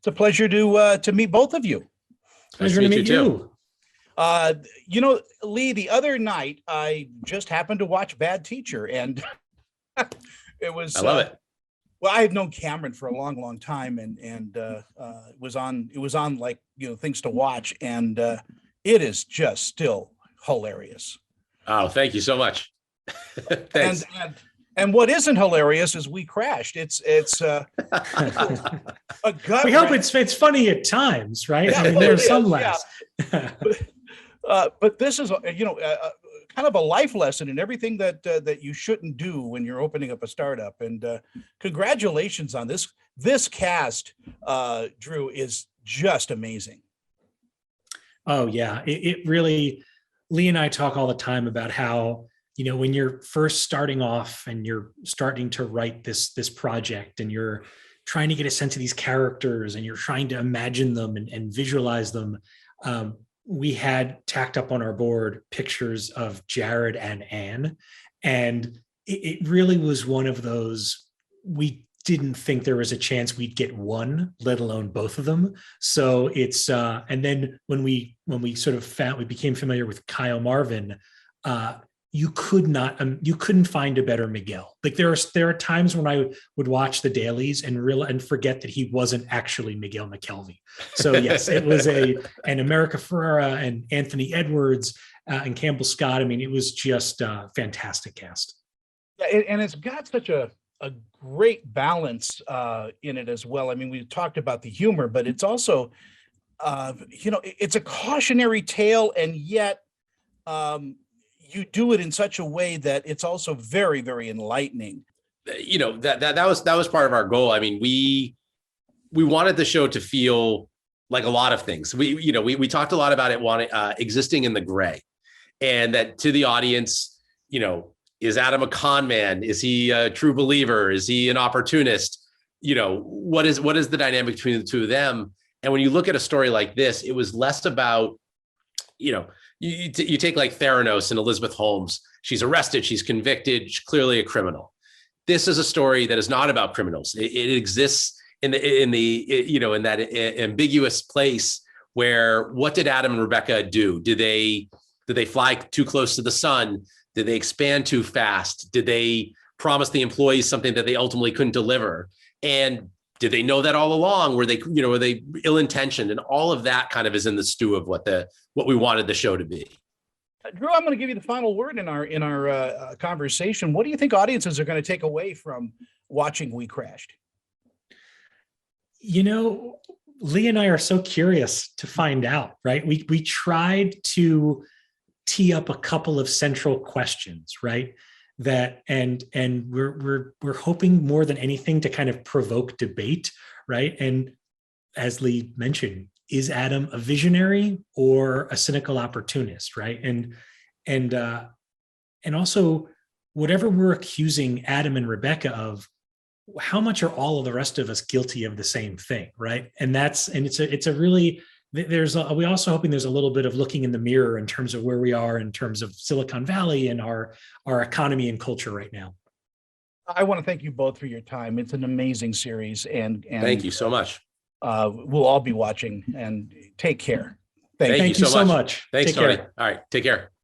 It's a pleasure to meet both of you. Pleasure to meet you. Lee, the other night I just happened to watch Bad Teacher, and it was. I love it. Well, I had known Cameron for a long, long time, and it was on like things to watch, and it is just still hilarious. Oh, thank you so much. Thanks. And what isn't hilarious is WeCrashed. It's a gut. We hope it's funny at times, right? Yeah, I mean, there's some laughs. Yeah. But this is kind of a life lesson in everything that you shouldn't do when you're opening up a startup. And congratulations on this. This cast, Drew, is just amazing. Oh yeah, it really. Lee and I talk all the time about how, when you're first starting off and you're starting to write this project and you're trying to get a sense of these characters and you're trying to imagine them and visualize them. We had tacked up on our board pictures of Jared and Anne. And it really was one of those, we didn't think there was a chance we'd get one, let alone both of them. So it's, and then when we sort of we became familiar with Kyle Marvin, you couldn't find a better Miguel. Like there are times when I would watch the dailies and forget that he wasn't actually Miguel McKelvey. So yes, it was an America Ferrera and Anthony Edwards and Campbell Scott. I mean, it was just a fantastic cast. Yeah, and it's got such a great balance in it as well. I mean, we talked about the humor, but it's also, it's a cautionary tale, and yet you do it in such a way that it's also very, very enlightening. That was part of our goal. I mean, we wanted the show to feel like a lot of things. We talked a lot about it existing in the gray, and that to the audience, is Adam a con man? Is he a true believer? Is he an opportunist? What is the dynamic between the two of them? And when you look at a story like this, it was less about, you take like Theranos and Elizabeth Holmes. She's arrested. She's convicted. She's clearly a criminal. This is a story that is not about criminals. It exists in that ambiguous place where, what did Adam and Rebecca do? Did they fly too close to the sun? Did they expand too fast? Did they promise the employees something that they ultimately couldn't deliver? And did they know that all along? Were they ill-intentioned? And all of that kind of is in the stew of what we wanted the show to be. Drew, I'm going to give you the final word in our conversation. What do you think audiences are going to take away from watching WeCrashed? Lee and I are so curious to find out, right? We tried to tee up a couple of central questions, right? That and we're hoping more than anything to kind of provoke debate, right? And as Lee mentioned, is Adam a visionary or a cynical opportunist, right? And also, whatever we're accusing Adam and Rebecca of, how much are all of the rest of us guilty of the same thing, right? And it's a really, we also hoping there's a little bit of looking in the mirror in terms of where we are in terms of Silicon Valley and our economy and culture right now. I want to thank you both for your time. It's an amazing series, and thank you so much. We'll all be watching, and take care. Thank you so much. Thanks, Take Tony. care. All right, take care.